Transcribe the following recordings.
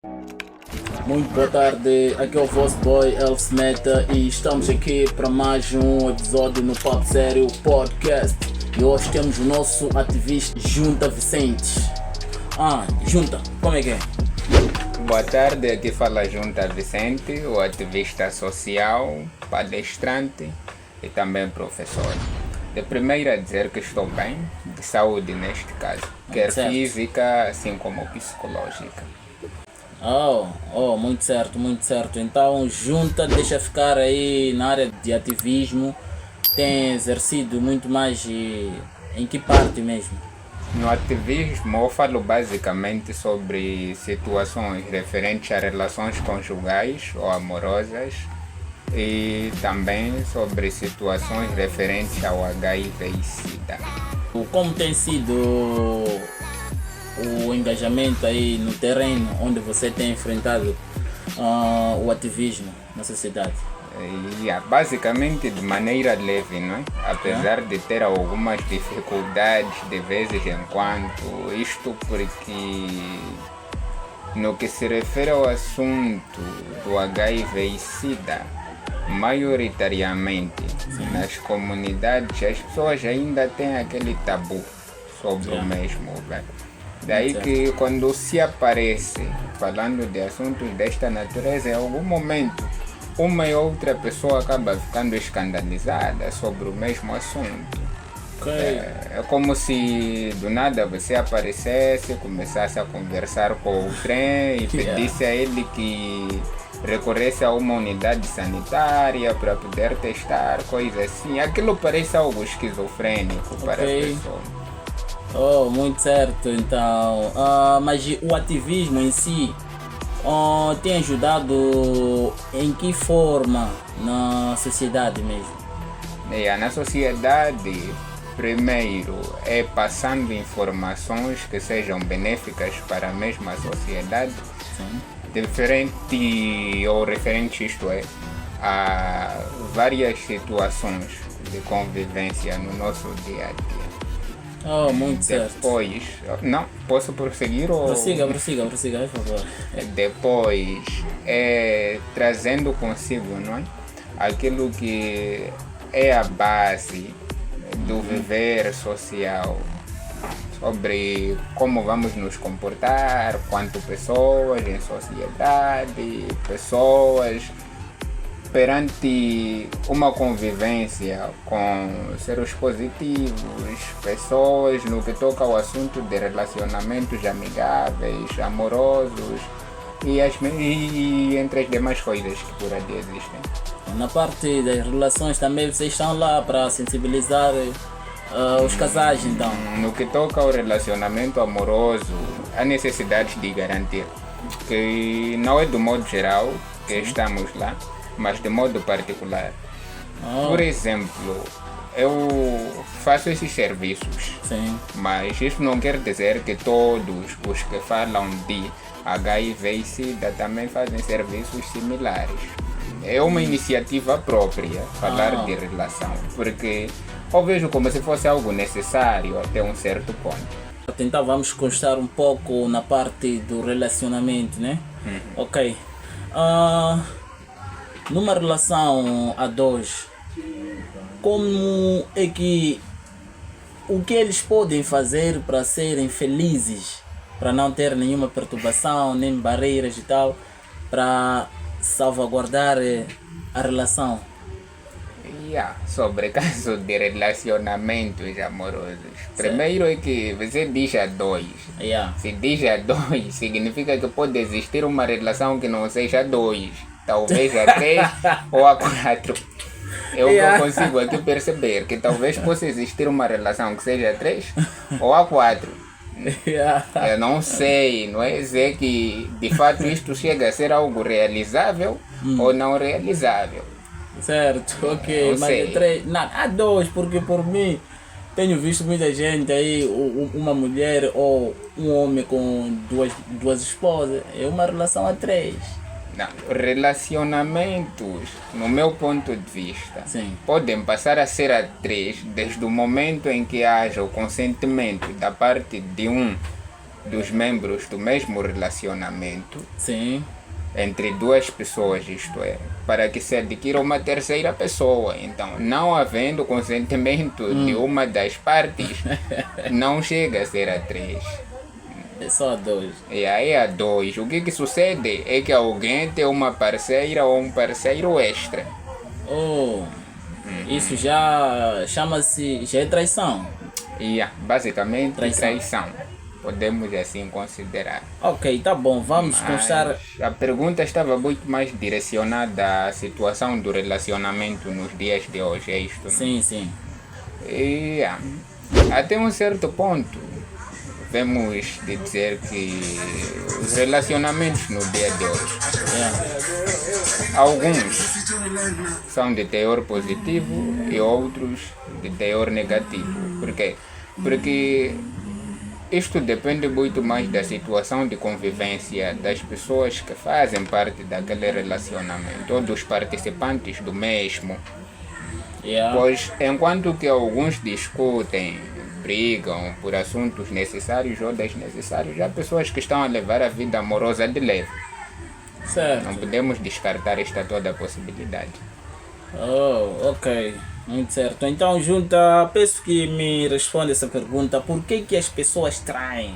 Muito boa tarde, aqui é o vosso boy Elvis Meta e estamos aqui para mais um episódio no Papo Sério Podcast. E hoje temos o nosso ativista Junta Vicente. Junta, como é que é? Boa tarde, aqui fala Junta Vicente, o ativista social, palestrante e também professor. De primeiro a dizer que estou bem, de saúde neste caso, quer certo. física assim como psicológica. Muito certo, muito certo. Então Junta deixa ficar aí na área de ativismo, tem exercido muito mais em que parte mesmo? No ativismo eu falo basicamente sobre situações referentes a relações conjugais ou amorosas e também sobre situações referentes ao HIV e SIDA. Como tem sido o engajamento aí no terreno onde você tem enfrentado o ativismo na sociedade? Basicamente de maneira leve, não é? Apesar de ter algumas dificuldades de vezes em quando, isto porque no que se refere ao assunto do HIV e SIDA, maioritariamente nas comunidades as pessoas ainda têm aquele tabu sobre o mesmo, velho. Daí que quando se aparece falando de assuntos desta natureza, em algum momento uma e outra pessoa acaba ficando escandalizada sobre o mesmo assunto. É como se do nada você aparecesse, começasse a conversar com o trem e pedisse a ele que recorresse a uma unidade sanitária para poder testar, coisas assim. Aquilo parece algo esquizofrênico para a pessoa. Muito certo, então. Mas o ativismo em si tem ajudado em que forma na sociedade mesmo? Na sociedade, primeiro é passando informações que sejam benéficas para a mesma sociedade, diferente ou referente, isto é, a várias situações de convivência no nosso dia a dia. Muito certo. Depois, não, posso prosseguir ou... Prossiga, por favor. Depois, trazendo consigo, não é? Aquilo que é a base do viver social, sobre como vamos nos comportar, quanto pessoas em sociedade, pessoas perante uma convivência com seres positivos, pessoas no que toca ao assunto de relacionamentos amigáveis, amorosos e entre as demais coisas que por ali existem. Na parte das relações também vocês estão lá para sensibilizar os casais, então? No que toca ao relacionamento amoroso, há necessidade de garantir que não é do modo geral que estamos lá, mas de modo particular. Por exemplo, eu faço esses serviços, mas isso não quer dizer que todos os que falam de HIV e SIDA também fazem serviços similares. É uma iniciativa própria falar de relação, porque eu vejo como se fosse algo necessário até um certo ponto. Então vamos constar um pouco na parte do relacionamento, né? Ok. Numa relação a dois, como é que o que eles podem fazer para serem felizes, para não ter nenhuma perturbação, nem barreiras e tal, para salvaguardar a relação? Sobre caso de relacionamentos amorosos, primeiro é que você diz a dois. Se diz a dois, significa que pode existir uma relação que não seja a dois, talvez a três ou a quatro. Eu consigo aqui perceber que talvez possa existir uma relação que seja a três ou a quatro. Eu não sei, não é dizer que de fato isto chega a ser algo realizável ou não realizável. Certo, ok, mas sei. três, não, há dois, porque por mim tenho visto muita gente aí, uma mulher ou um homem com duas esposas, é uma relação a três. Não, relacionamentos, no meu ponto de vista, Sim. podem passar a ser a três desde o momento em que haja o consentimento da parte de um dos membros do mesmo relacionamento Sim. entre duas pessoas, isto é, para que se adquira uma terceira pessoa. Então, não havendo consentimento de uma das partes, não chega a ser a 3. É só 2. E aí a 2. O que sucede é que alguém tem uma parceira ou um parceiro extra. Oh, isso já chama-se, já é traição. E basicamente Traição. traição. Podemos assim considerar. Ok, tá bom, vamos Mas constar. a pergunta estava muito mais direcionada à situação do relacionamento nos dias de hoje, é isto? Sim, sim. E até um certo ponto, vemos de dizer que os relacionamentos no dia de hoje, Yeah. alguns são de teor positivo e outros de teor negativo. Por quê? Porque isto depende muito mais da situação de convivência das pessoas que fazem parte daquele relacionamento ou dos participantes do mesmo. Yeah. Pois, enquanto que alguns discutem, brigam por assuntos necessários ou desnecessários, há pessoas que estão a levar a vida amorosa de leve. Não Certo. podemos descartar esta toda possibilidade. Oh, ok. Muito certo. Então, Junta, peço que me responda essa pergunta. Por que as pessoas traem?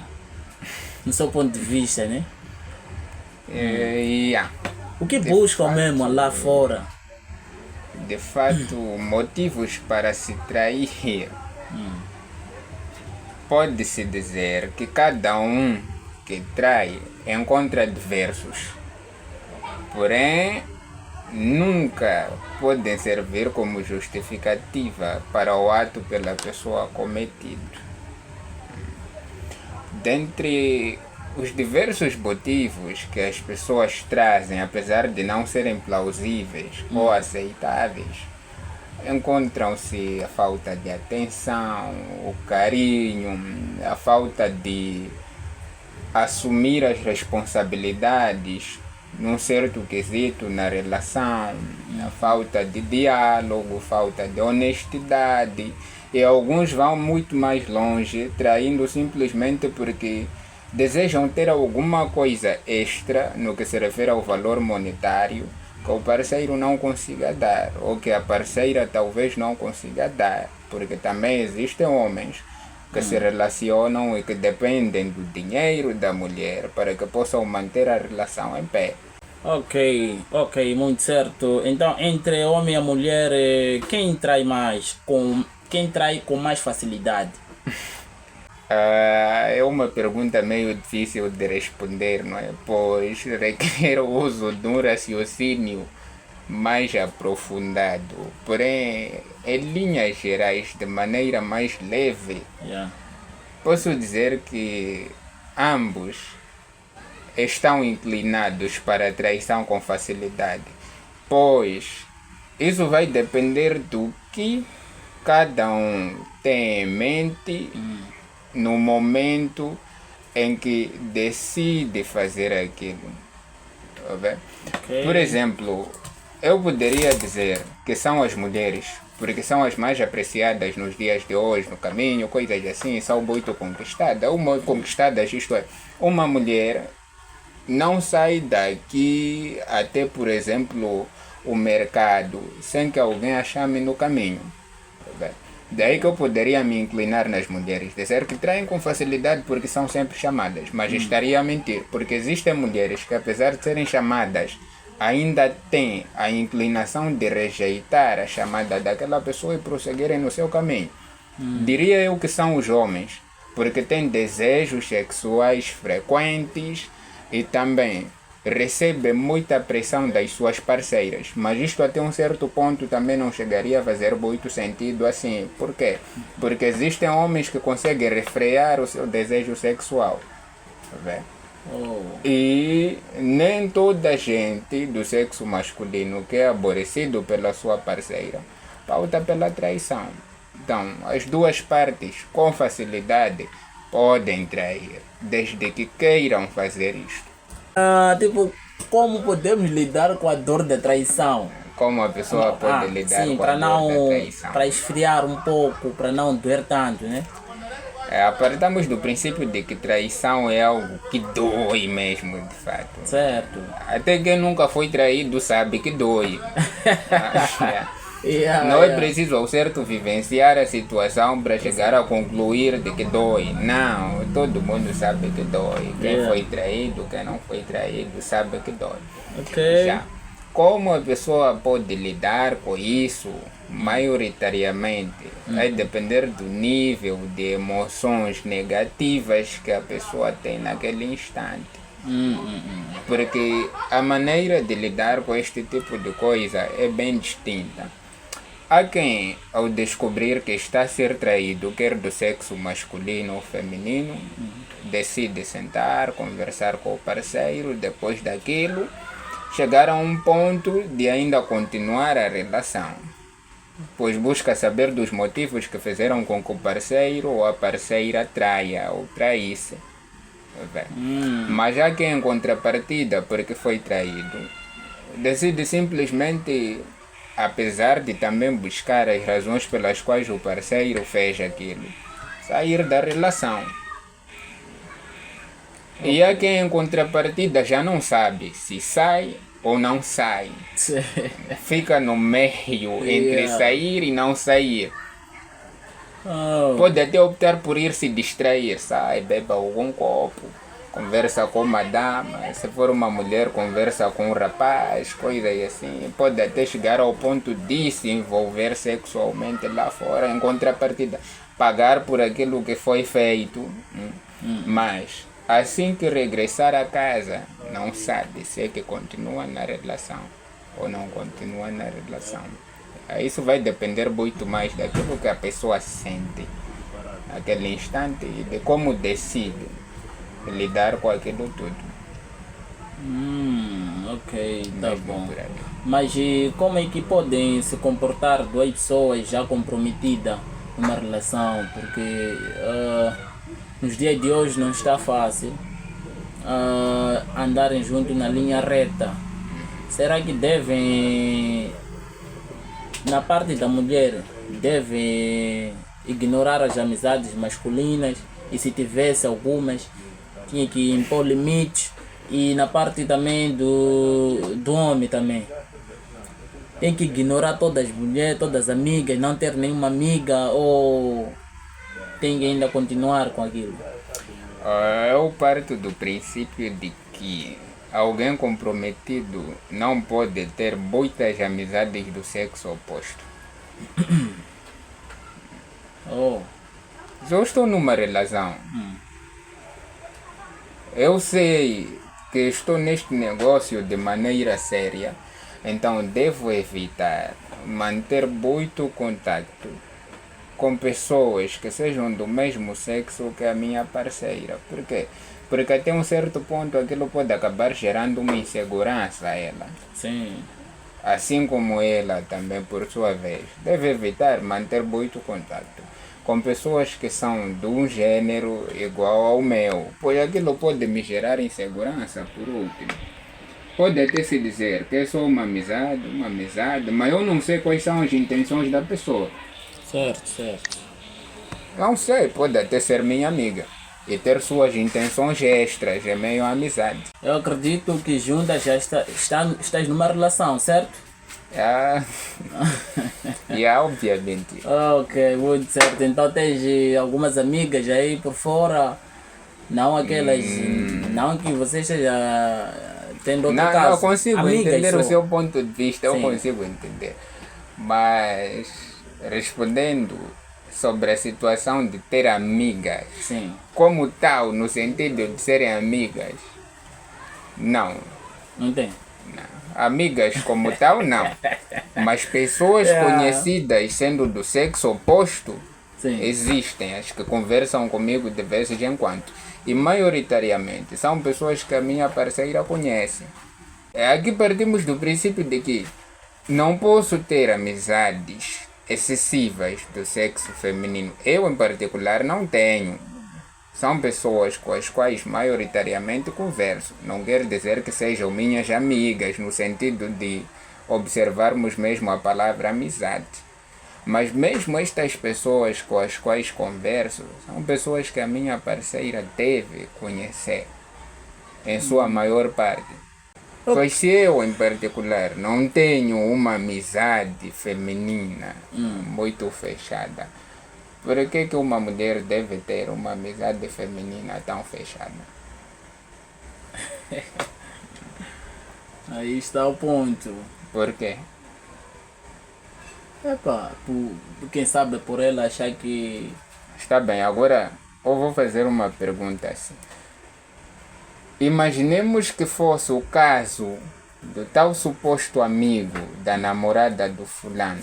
No seu ponto de vista, né? O que buscam mesmo lá fora? De fato, motivos para se trair. Pode-se dizer que cada um que trai encontra diversos. Porém, nunca podem servir como justificativa para o ato pela pessoa cometido. Dentre os diversos motivos que as pessoas trazem, apesar de não serem plausíveis ou aceitáveis, encontram-se a falta de atenção, o carinho, a falta de assumir as responsabilidades num certo quesito na relação, a falta de diálogo, falta de honestidade, e alguns vão muito mais longe, traindo simplesmente porque desejam ter alguma coisa extra no que se refere ao valor monetário que o parceiro não consiga dar, ou que a parceira talvez não consiga dar, porque também existem homens que se relacionam e que dependem do dinheiro da mulher para que possam manter a relação em pé. Ok, muito certo. Então, entre homem e a mulher, quem trai mais? Quem trai com mais facilidade? É uma pergunta meio difícil de responder, não é? Pois requer o uso de um raciocínio mais aprofundado. Porém, em linhas gerais, de maneira mais leve, Yeah. posso dizer que ambos estão inclinados para a traição com facilidade, pois isso vai depender do que cada um tem em mente no momento em que decide fazer aquilo. Tá vendo? Ok. Por exemplo, eu poderia dizer que são as mulheres, porque são as mais apreciadas nos dias de hoje, no caminho, coisas assim, são muito conquistadas, isto é, uma mulher não sai daqui até, por exemplo, o mercado, sem que alguém a chame no caminho. Tá vendo? Daí que eu poderia me inclinar nas mulheres, dizer que traem com facilidade porque são sempre chamadas, mas estaria a mentir, porque existem mulheres que, apesar de serem chamadas, ainda têm a inclinação de rejeitar a chamada daquela pessoa e prosseguirem no seu caminho. Diria eu que são os homens, porque têm desejos sexuais frequentes e também recebem muita pressão das suas parceiras, mas isto até um certo ponto também não chegaria a fazer muito sentido assim. Por quê? Porque existem homens que conseguem refrear o seu desejo sexual. Tá vendo? Oh. E nem toda a gente do sexo masculino que é aborrecido pela sua parceira pauta pela traição. Então, as duas partes com facilidade podem trair, desde que queiram fazer isto. Tipo, como podemos lidar com a dor da traição? Como a pessoa pode lidar sim, com para a dor da não, traição? para esfriar um pouco, para não doer tanto, né? Partamos do princípio de que traição é algo que dói mesmo, de fato. Certo. Até quem nunca foi traído sabe que dói. Yeah, Não é yeah. preciso ao certo vivenciar a situação para chegar a concluir de que dói. Não, todo mundo sabe que dói. Quem Yeah. foi traído, quem não foi traído, sabe que dói. Ok. Já. Como a pessoa pode lidar com isso, maioritariamente, vai depender do nível de emoções negativas que a pessoa tem naquele instante. Porque a maneira de lidar com este tipo de coisa é bem distinta. Há quem, ao descobrir que está a ser traído, quer do sexo masculino ou feminino, decide sentar, conversar com o parceiro, depois daquilo, chegar a um ponto de ainda continuar a relação, pois busca saber dos motivos que fizeram com que o parceiro ou a parceira traia ou traísse. Mas já que em contrapartida, porque foi traído, decide simplesmente, apesar de também buscar as razões pelas quais o parceiro fez aquilo, sair da relação. E há quem em contrapartida já não sabe se sai ou não sai. Fica no meio entre Yeah. sair e não sair. Oh. Pode até optar por ir se distrair, sai, beba algum copo, conversa com uma dama, se for uma mulher, conversa com um rapaz, coisas assim. Pode até chegar ao ponto de se envolver sexualmente lá fora, em contrapartida, pagar por aquilo que foi feito. Mas, assim que regressar a casa, não sabe se é que continua na relação ou não continua na relação. Isso vai depender muito mais daquilo que a pessoa sente naquele instante e de como decide lidar com aquilo tudo. Ok, tá Mesmo bom. por aí. Mas e como é que podem se comportar duas pessoas já comprometidas numa relação? Porque nos dias de hoje não está fácil andarem juntos na linha reta. Será que devem, na parte da mulher, devem ignorar as amizades masculinas e se tivesse algumas, tinha que impor limites? E na parte também do homem também, tem que ignorar todas as mulheres, todas as amigas, não ter nenhuma amiga, ou tem que ainda continuar com aquilo? Eu parto do princípio de que alguém comprometido não pode ter muitas amizades do sexo oposto. Oh, Se eu estou numa relação, eu sei que estou neste negócio de maneira séria, então devo evitar manter muito contato com pessoas que sejam do mesmo sexo que a minha parceira. Por quê? Porque até um certo ponto aquilo pode acabar gerando uma insegurança a ela. sim. Assim como ela também, por sua vez, deve evitar manter muito contato com pessoas que são de um gênero igual ao meu, pois aquilo pode me gerar insegurança por último. Pode até se dizer que é só uma amizade, mas eu não sei quais são as intenções da pessoa. Certo, certo. Não sei, pode até ser minha amiga e ter suas intenções extras em meio à amizade. Eu acredito que juntas já estás numa relação, certo? Obviamente. Ok, muito certo. Então tens algumas amigas aí por fora, não aquelas, não que você esteja tendo outro Não, caso. eu consigo Amigas entender o só. seu ponto de vista, eu Sim. consigo entender. Mas, respondendo sobre a situação de ter amigas, Sim, como tal, no sentido de serem amigas, não. não tem. Amigas como tal, não. Mas pessoas conhecidas sendo do sexo oposto, Sim. existem, as que conversam comigo de vez em quando. E maioritariamente são pessoas que a minha parceira conhece. Aqui partimos do princípio de que não posso ter amizades excessivas do sexo feminino. Eu, em particular, não tenho. São pessoas com as quais maioritariamente converso. Não quer dizer que sejam minhas amigas, no sentido de observarmos mesmo a palavra amizade. Mas mesmo estas pessoas com as quais converso, são pessoas que a minha parceira deve conhecer, em sua maior parte. Pois se eu, em particular, não tenho uma amizade feminina muito fechada, por que uma mulher deve ter uma amizade feminina tão fechada? Aí está o ponto. Por quê? Quem sabe por ela achar que... Está bem, agora eu vou fazer uma pergunta assim. Imaginemos que fosse o caso do tal suposto amigo da namorada do fulano.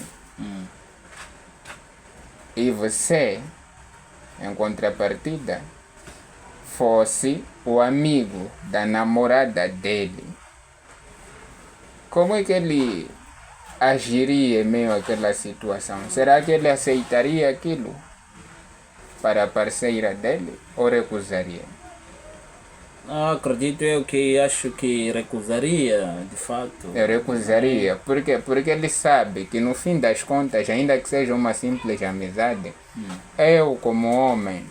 E você, em contrapartida, fosse o amigo da namorada dele. Como é que ele agiria em meio àquela situação? Será que ele aceitaria aquilo para a parceira dele ou recusaria? Acredito eu que acho que recusaria, de fato. Eu recusaria. Por quê? Porque ele sabe que no fim das contas, ainda que seja uma simples amizade, eu como homem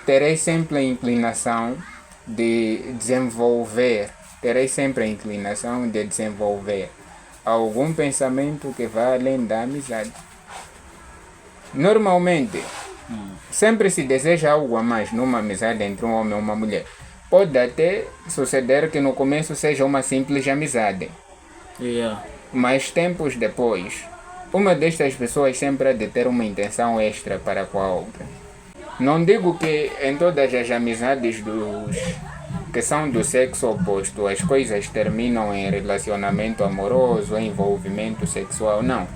terei sempre a inclinação de desenvolver algum pensamento que vá além da amizade. Normalmente, sempre se deseja algo a mais numa amizade entre um homem e uma mulher. Pode até suceder que no começo seja uma simples amizade. Mas tempos depois, uma destas pessoas sempre há de ter uma intenção extra para com a outra. Não digo que em todas as amizades que são do sexo oposto as coisas terminam em relacionamento amoroso, em envolvimento sexual, não.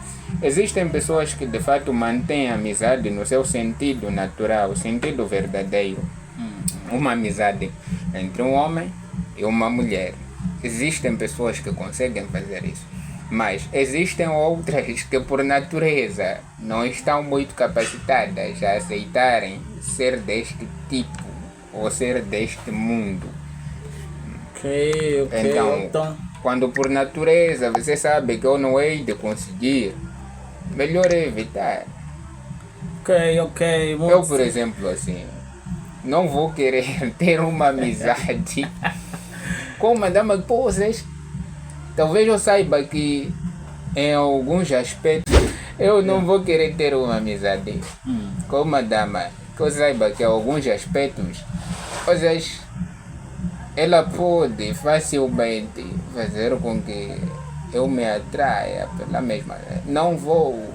Existem pessoas que de fato mantêm a amizade no seu sentido natural, sentido verdadeiro. Uma amizade entre um homem e uma mulher. Existem pessoas que conseguem fazer isso. Mas existem outras que por natureza não estão muito capacitadas a aceitarem ser deste tipo ou ser deste mundo. Então, quando por natureza você sabe que eu não hei de conseguir, melhor é evitar. Eu, por exemplo, assim, não vou querer ter uma amizade com uma dama de poses. Talvez eu saiba que em alguns aspectos eu não vou querer ter uma amizade com uma dama que eu saiba que em alguns aspectos ela pode facilmente fazer com que eu me atraia pela mesma. Não vou,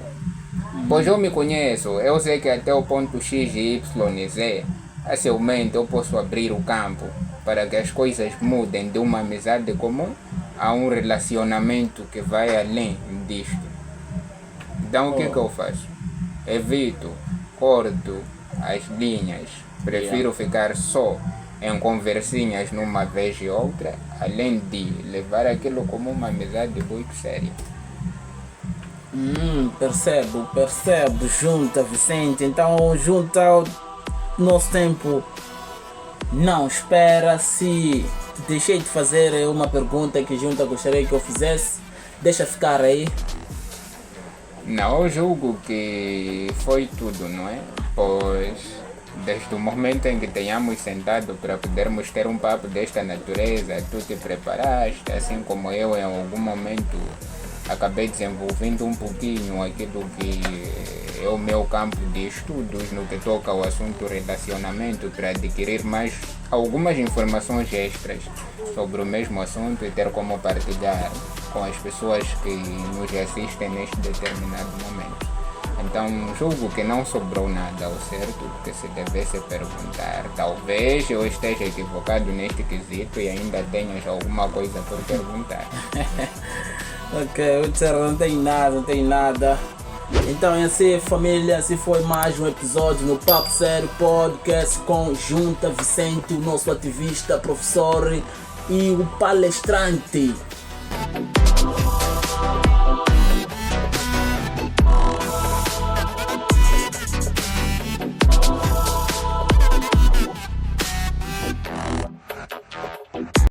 pois eu me conheço, eu sei que até o ponto X, Y e Z facilmente eu posso abrir o campo para que as coisas mudem de uma amizade comum a um relacionamento que vai além disto. Então o que eu faço? Evito, corto as linhas, prefiro ficar só em conversinhas numa vez e outra, além de levar aquilo como uma amizade muito séria. Percebo, junta, Vicente. Então, junta o nosso tempo. Não espera. Se deixei de fazer uma pergunta que junta gostaria que eu fizesse, deixa ficar aí. Não, eu julgo que foi tudo, não é? Pois desde o momento em que tenhamos sentado para podermos ter um papo desta natureza, tu te preparaste, assim como eu em algum momento acabei desenvolvendo um pouquinho aquilo que é o meu campo de estudos no que toca ao assunto relacionamento, para adquirir mais algumas informações extras sobre o mesmo assunto e ter como partilhar com as pessoas que nos assistem neste determinado momento. Então julgo que não sobrou nada ao certo que se devesse perguntar. Talvez eu esteja equivocado neste quesito e ainda tenhas alguma coisa por perguntar. Ok, não tem nada. Então é assim, família, assim foi mais um episódio no Papo Sério Podcast com Junta Vicente, o nosso ativista, professor e o palestrante